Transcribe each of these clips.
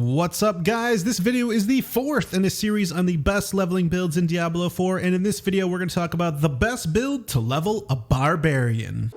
What's up, guys? This video is the fourth in a series on the best leveling builds in Diablo 4, and in this video we're going to talk about the best build to level a Barbarian.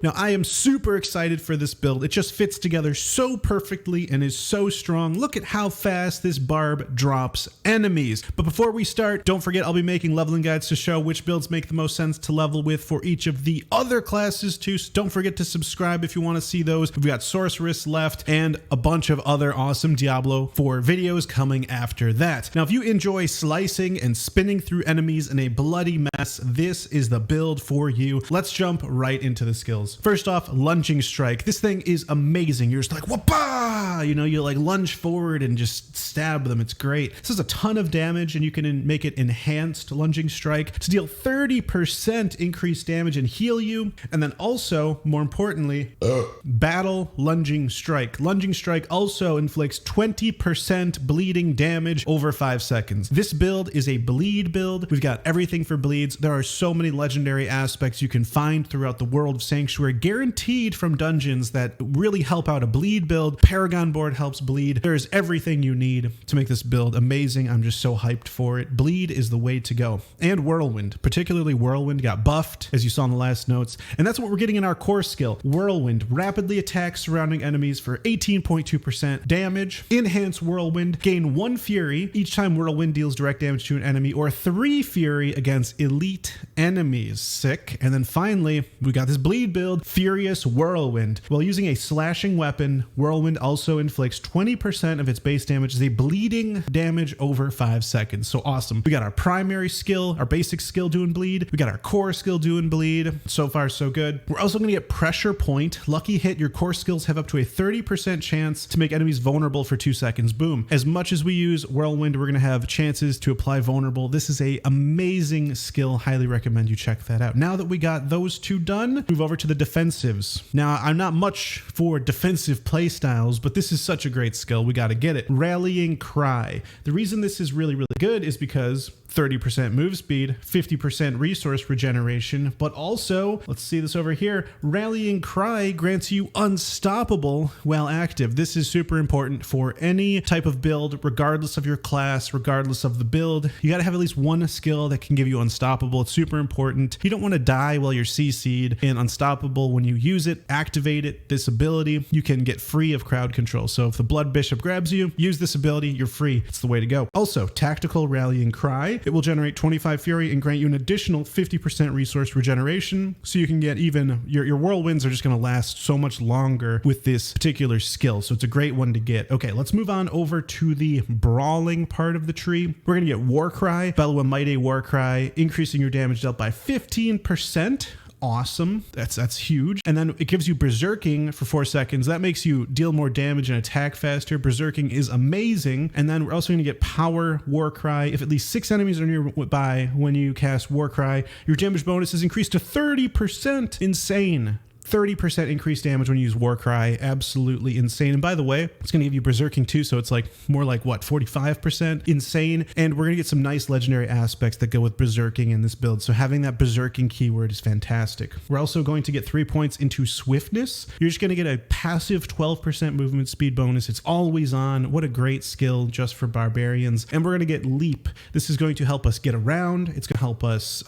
Now, I am super excited for this build. It just fits together so perfectly and is so strong. Look at how fast this Barb drops enemies. But before we start, don't forget I'll be making leveling guides to show which builds make the most sense to level with for each of the other classes too. So don't forget to subscribe if you want to see those. We've got Sorceress left and a bunch of other awesome Diablo 4 videos coming after that. Now, if you enjoy slicing and spinning through enemies in a bloody mess, this is the build for you. Let's jump right into the skills. First off, lunging strike. This thing is amazing. You're just like, whoop-ah! You know, you like lunge forward and just stab them. It's great. This is a ton of damage, and you can make it enhanced lunging strike to deal 30% increased damage and heal you. And then also, more importantly, battle lunging strike. Lunging strike also inflicts 20% bleeding damage over 5 seconds. This build is a bleed build. We've got everything for bleeds. There are so many legendary aspects you can find throughout the world of Sanctuary, guaranteed from dungeons, that really help out a bleed build. Paragon board helps bleed. There's everything you need to make this build amazing. I'm just so hyped for it. Bleed is the way to go. And Whirlwind, particularly Whirlwind, got buffed, as you saw in the last notes. And that's what we're getting in our core skill. Whirlwind rapidly attacks surrounding enemies for 18.2% damage. Enhance Whirlwind, gain 1 Fury each time Whirlwind deals direct damage to an enemy, or 3 Fury against elite enemies. Sick. And then finally, we got this bleed build, Furious Whirlwind. While using a slashing weapon, Whirlwind also inflicts 20% of its base damage as a bleeding damage over 5 seconds. So awesome. We got our primary skill, our basic skill doing bleed. We got our core skill doing bleed. So far, so good. We're also going to get pressure point. Lucky hit. Your core skills have up to a 30% chance to make enemies vulnerable for 2 seconds. Boom. As much as we use Whirlwind, we're going to have chances to apply vulnerable. This is a amazing skill. Highly recommend you check that out. Now that we got those two done, move over to the defensives. Now, I'm not much for defensive playstyles, but this is such a great skill. We got to get it. Rallying Cry. The reason this is really good is because 30% move speed, 50% resource regeneration, but also, let's see this over here, Rallying Cry grants you unstoppable while active. This is super important for any type of build, regardless of your class, regardless of the build. You got to have at least one skill that can give you unstoppable. It's super important. You don't want to die while you're CC'd, and unstoppable, when you use it, activate it, this ability, you can get free of crowd control. So if the Blood Bishop grabs you, use this ability, you're free. It's the way to go. Also, Tactical Rallying Cry. It will generate 25 Fury and grant you an additional 50% resource regeneration. So you can get even, your whirlwinds are just going to last so much longer with this particular skill. So it's a great one to get. Okay, let's move on over to the brawling part of the tree. We're going to get War Cry, Bellow a Mighty War Cry, increasing your damage dealt by 15%. Awesome. That's huge. And then it gives you Berserking for 4 seconds. That makes you deal more damage and attack faster. Berserking is amazing. And then we're also going to get Power War Cry. If at least 6 enemies are nearby when you cast War Cry, your damage bonus is increased to 30%. Insane. 30% increased damage when you use War Cry. Absolutely insane. And by the way, it's going to give you Berserking too, so it's like more like what, 45%? Insane. And we're going to get some nice legendary aspects that go with Berserking in this build. So having that Berserking keyword is fantastic. We're also going to get 3 points into Swiftness. You're just going to get a passive 12% movement speed bonus. It's always on. What a great skill just for Barbarians. And we're going to get Leap. This is going to help us get around. It's going to help us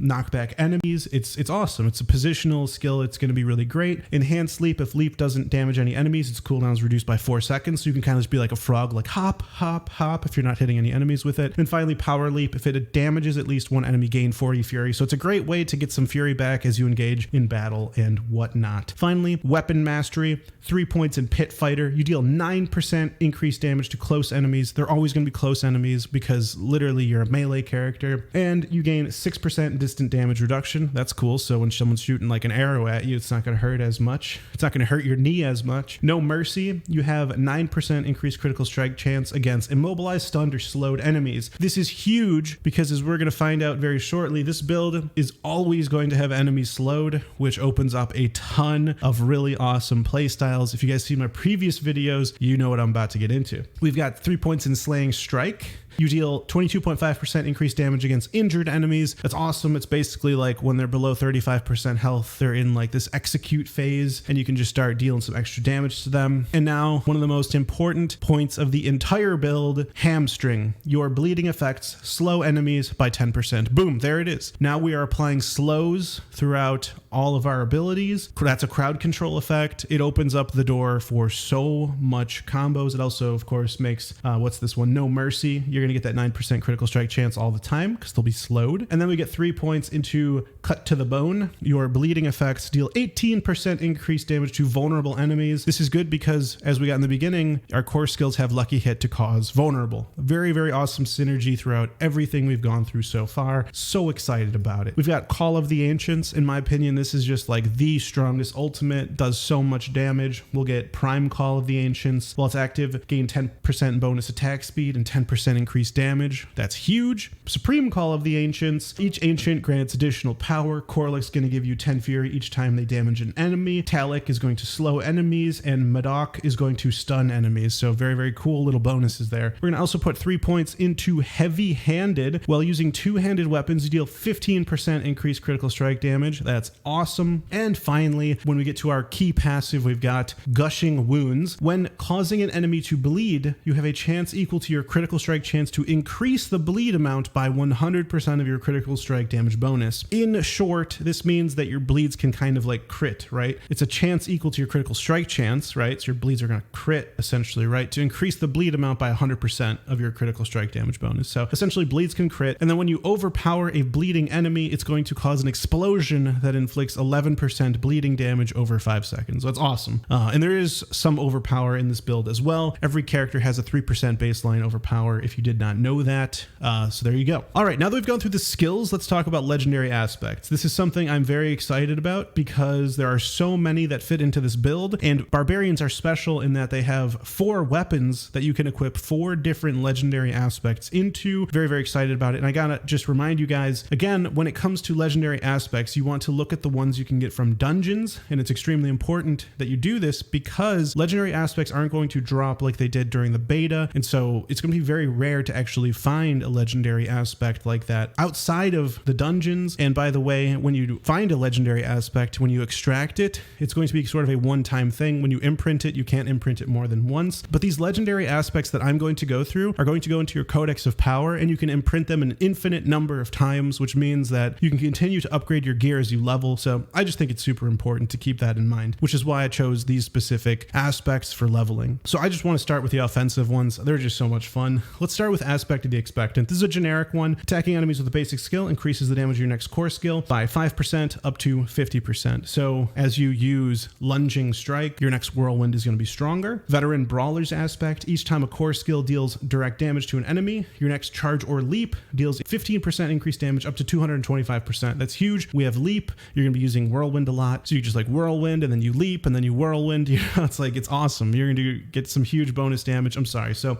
knock back enemies. It's awesome. It's a positional skill. It's going to be really great. Enhanced Leap. If Leap doesn't damage any enemies, its cooldown is reduced by 4 seconds, so you can kind of just be like a frog, like hop, hop, hop, if you're not hitting any enemies with it. And finally, Power Leap. If it damages at least one enemy, gain 40 Fury. So it's a great way to get some Fury back as you engage in battle and whatnot. Finally, Weapon Mastery. 3 points in Pit Fighter. You deal 9% increased damage to close enemies. They're always going to be close enemies because literally you're a melee character. And you gain 6% distant damage reduction. That's cool. So when someone's shooting like an arrow at you, it's not going to hurt as much. It's not going to hurt your knee as much. No Mercy. You have 9% increased critical strike chance against immobilized, stunned, or slowed enemies. This is huge because, as we're going to find out very shortly, this build is always going to have enemies slowed, which opens up a ton of really awesome playstyles. If you guys see my previous videos, you know what I'm about to get into. We've got 3 points in Slaying Strike. You deal 22.5% increased damage against injured enemies. That's awesome. It's basically like when they're below 35% health, they're in like this execute phase, and you can just start dealing some extra damage to them. And now one of the most important points of the entire build, hamstring. Your bleeding effects slow enemies by 10%. Boom, there it is. Now we are applying slows throughout all of our abilities. That's a crowd control effect. It opens up the door for so much combos. It also, of course, makes, what's this one? No Mercy. You're going to get that 9% critical strike chance all the time because they'll be slowed. And then we get 3 points into Cut to the Bone. Your bleeding effects deal 18% increased damage to vulnerable enemies. This is good because, as we got in the beginning, our core skills have Lucky Hit to cause vulnerable. Very, very awesome synergy throughout everything we've gone through so far. So excited about it. We've got Call of the Ancients. In my opinion, this is just like the strongest ultimate. Does so much damage. We'll get Prime Call of the Ancients. While it's active, gain 10% bonus attack speed and 10% increased damage. That's huge. Supreme Call of the Ancients. Each Ancient grants additional power. Korlik's going to give you 10 Fury each time they damage an enemy. Talik is going to slow enemies, and Madoc is going to stun enemies. So very, very cool little bonuses there. We're going to also put 3 points into Heavy Handed. While using two-handed weapons, you deal 15% increased critical strike damage. That's awesome. And finally, when we get to our key passive, we've got Gushing Wounds. When causing an enemy to bleed, you have a chance equal to your critical strike chance to increase the bleed amount by 100% of your critical strike damage bonus. In short, this means that your bleeds can kind of like crit, right? It's a chance equal to your critical strike chance, right? So your bleeds are going to crit essentially, right? To increase the bleed amount by 100% of your critical strike damage bonus. So essentially bleeds can crit. And then when you overpower a bleeding enemy, it's going to cause an explosion that inflicts 11% bleeding damage over 5 seconds. That's awesome. And there is some overpower in this build as well. Every character has a 3% baseline overpower if you did not know that. So there you go. All right, now that we've gone through the skills, let's talk about legendary aspects. This is something I'm very excited about because there are so many that fit into this build, and barbarians are special in that they have 4 weapons that you can equip 4 different legendary aspects into. Very, very excited about it. And I gotta just remind you guys, again, when it comes to legendary aspects, you want to look at the ones you can get from dungeons, and it's extremely important that you do this because legendary aspects aren't going to drop like they did during the beta, and so it's going to be very rare to actually find a legendary aspect like that outside of the dungeons. And by the way, when you find a legendary aspect, when you extract it, it's going to be sort of a one-time thing. When you imprint it, you can't imprint it more than once. But these legendary aspects that I'm going to go through are going to go into your Codex of Power, and you can imprint them an infinite number of times, which means that you can continue to upgrade your gear as you level. So I just think it's super important to keep that in mind, which is why I chose these specific aspects for leveling. So I just want to start with the offensive ones. They're just so much fun. Let's start with Aspect of the Expectant. This is a generic one. Attacking enemies with a basic skill increases the damage of your next core skill by 5% up to 50%. So as you use Lunging Strike, your next Whirlwind is going to be stronger. Veteran Brawler's Aspect. Each time a core skill deals direct damage to an enemy, your next Charge or Leap deals 15% increased damage up to 225%. That's huge. We have Leap. You're going to be using Whirlwind a lot. So you just like Whirlwind and then you Leap and then you Whirlwind. You know, it's awesome. You're going to get some huge bonus damage. I'm sorry. So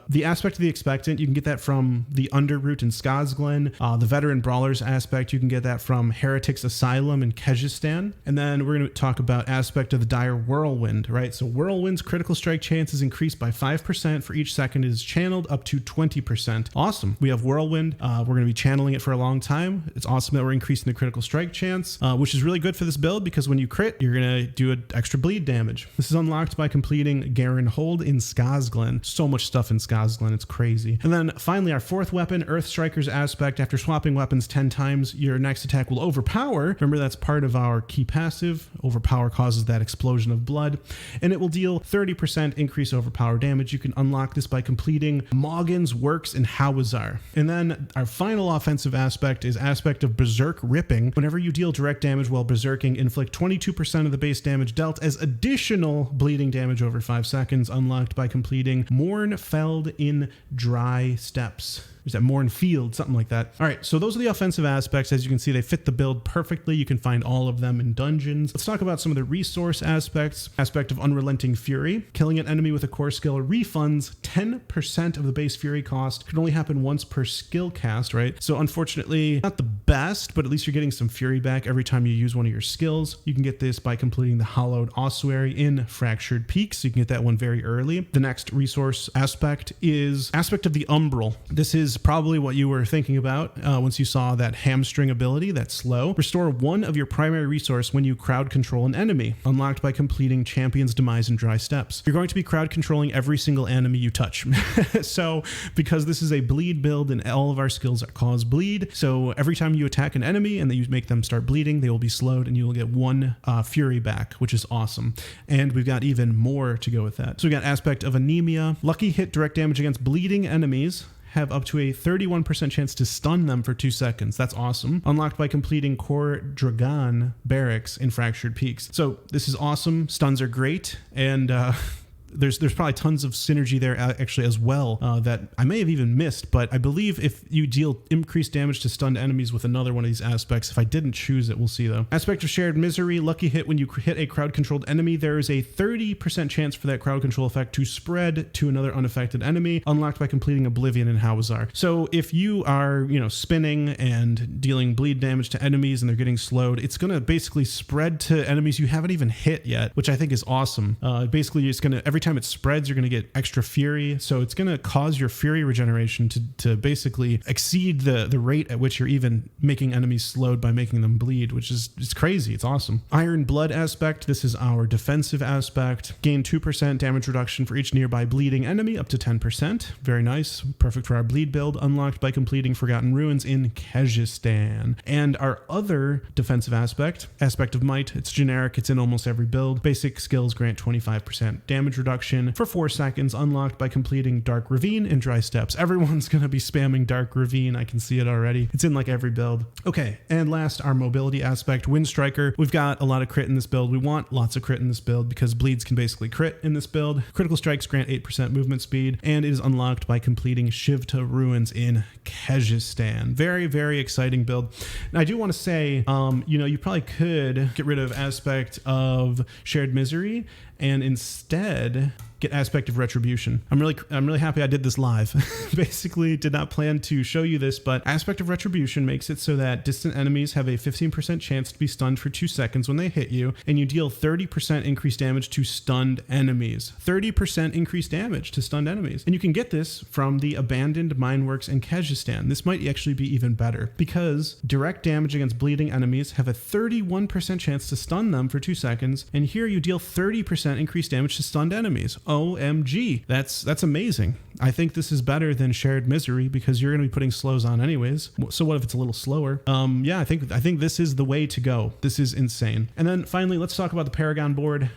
the Aspect of the Expectant, you can get that from the Underroot in Skazglen. The Veteran Brawler's Aspect, you can get that from Heretics Asylum in Kyrgyzstan. And then we're going to talk about Aspect of the Dire Whirlwind, right? So Whirlwind's critical strike chance is increased by 5% for each second it is channeled up to 20%. Awesome. We have Whirlwind. We're going to be channeling it for a long time. It's awesome that we're increasing the critical strike chance, which is really good for this build because when you crit, you're going to do an extra bleed damage. This is unlocked by completing Garen Hold in Skazglen. So much stuff in Skazglen. It's crazy. And then finally, our 4th weapon, Earth Striker's Aspect. After swapping weapons 10 times, your next attack will overpower. Remember, that's part of our key passive. Overpower causes that explosion of blood, and it will deal 30% increase overpower damage. You can unlock this by completing Moggen's Works in Hawazar. And then our final offensive aspect is Aspect of Berserk Ripping. Whenever you deal direct damage while berserking, inflict 22% of the base damage dealt as additional bleeding damage over 5 seconds, unlocked by completing Mournfeld in Dry Steppes. Is that Mournfield? Something like that. All right, so those are the offensive aspects. As you can see, they fit the build perfectly. You can find all of them in dungeons. Let's talk about some of the resource aspects. Aspect of Unrelenting Fury. Killing an enemy with a core skill refunds 10% of the base fury cost. Can only happen once per skill cast, right? So unfortunately, not the best, but at least you're getting some fury back every time you use one of your skills. You can get this by completing the Hollowed Ossuary in Fractured Peaks. So you can get that one very early. The next resource aspect is Aspect of the Umbral. This is is probably what you were thinking about once you saw that hamstring ability, that's slow. Restore one of your primary resource when you crowd control an enemy, unlocked by completing Champion's Demise and Dry Steps. You're going to be crowd controlling every single enemy you touch. So because this is a bleed build and all of our skills cause bleed, so every time you attack an enemy and then you make them start bleeding, they will be slowed and you will get one fury back, which is awesome. And we've got even more to go with that. So we got Aspect of Anemia, lucky hit direct damage against bleeding enemies, have up to a 31% chance to stun them for 2 seconds. That's awesome. Unlocked by completing Core Dragon Barracks in Fractured Peaks. So this is awesome. Stuns are great. And there's probably tons of synergy there actually as well that I may have even missed, but I believe if you deal increased damage to stunned enemies with another one of these aspects, if I didn't choose it, we'll see though. Aspect of Shared Misery, lucky hit when you hit a crowd controlled enemy, there is a 30% chance for that crowd control effect to spread to another unaffected enemy, unlocked by completing Oblivion and Hawazar. So if you are, spinning and dealing bleed damage to enemies and they're getting slowed, it's going to basically spread to enemies you haven't even hit yet, which I think is awesome. Basically it's going to, every time it spreads, you're going to get extra fury. So it's going to cause your fury regeneration to basically exceed the rate at which you're even making enemies slowed by making them bleed, which is crazy. It's awesome. Iron Blood aspect. This is our defensive aspect. Gain 2% damage reduction for each nearby bleeding enemy up to 10%. Very nice. Perfect for our bleed build. Unlocked by completing Forgotten Ruins in Kyrgyzstan. And our other defensive aspect of Might. It's generic. It's in almost every build. Basic skills grant 25% damage reduction for 4 seconds, unlocked by completing Dark Ravine and Dry Steps. Everyone's going to be spamming Dark Ravine. I can see it already. It's in like every build. Okay, and last, our mobility aspect, Wind Striker. We've got a lot of crit in this build. We want lots of crit in this build because bleeds can basically crit in this build. Critical strikes grant 8% movement speed, and it is unlocked by completing Shivta Ruins in Kyrgyzstan. Very, very exciting build. And I do want to say, you probably could get rid of Aspect of Shared Misery and instead get Aspect of Retribution. I'm really happy I did this live. Basically did not plan to show you this, but Aspect of Retribution makes it so that distant enemies have a 15% chance to be stunned for 2 seconds when they hit you, and you deal 30% increased damage to stunned enemies. 30% increased damage to stunned enemies. And you can get this from the Abandoned Mineworks in Kyrgyzstan. This might actually be even better because direct damage against bleeding enemies have a 31% chance to stun them for 2 seconds, and here you deal 30% increased damage to stunned enemies. OMG. That's amazing. I think this is better than Shared Misery because you're going to be putting slows on anyways. So what if it's a little slower? Yeah, I think this is the way to go. This is insane. And then finally, let's talk about the Paragon board.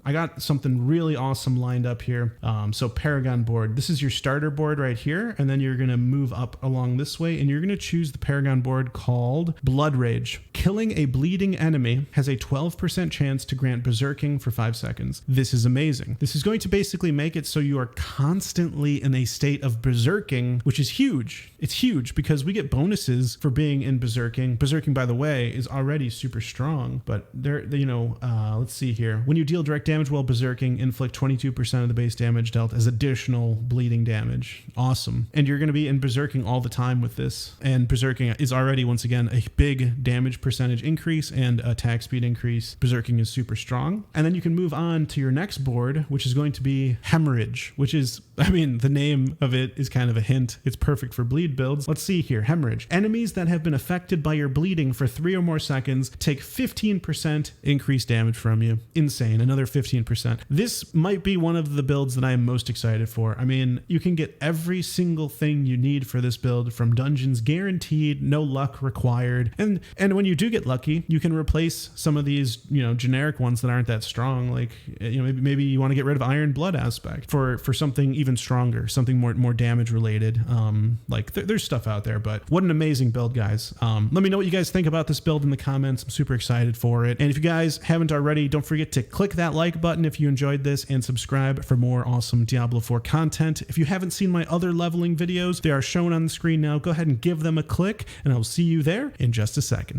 I got something really awesome lined up here. So Paragon board, this is your starter board right here. And then you're going to move up along this way and you're going to choose the Paragon board called Blood Rage. Killing a bleeding enemy has a 12% chance to grant berserking for 5 seconds. This is amazing. This is going to basically make it so you are constantly in a state of berserking, which is huge. It's huge because we get bonuses for being in berserking. Berserking, by the way, is already super strong, but let's see here. When you deal direct damage while berserking, inflict 22% of the base damage dealt as additional bleeding damage. Awesome. And you're going to be in berserking all the time with this. And berserking is already, once again, a big damage percentage increase and attack speed increase. Berserking is super strong. And then you can move on to your next board, which is going to be Hemorrhage, which is, the name of it is kind of a hint. It's perfect for bleed builds. Let's see here. Hemorrhage. Enemies that have been affected by your bleeding for 3 or more seconds take 15% increased damage from you. Insane. Another 15%. This might be one of the builds that I am most excited for. You can get every single thing you need for this build from dungeons guaranteed, no luck required. And when you do get lucky, you can replace some of these, generic ones that aren't that strong. Like, maybe you want to get rid of Iron Blood aspect for something even stronger, something more damage related. There's stuff out there, but what an amazing build, guys. Let me know what you guys think about this build in the comments. I'm super excited for it. And if you guys haven't already, don't forget to click that like button if you enjoyed this and subscribe for more awesome Diablo 4 content. If you haven't seen my other leveling videos, they are shown on the screen now. Go ahead and give them a click and I will see you there in just a second.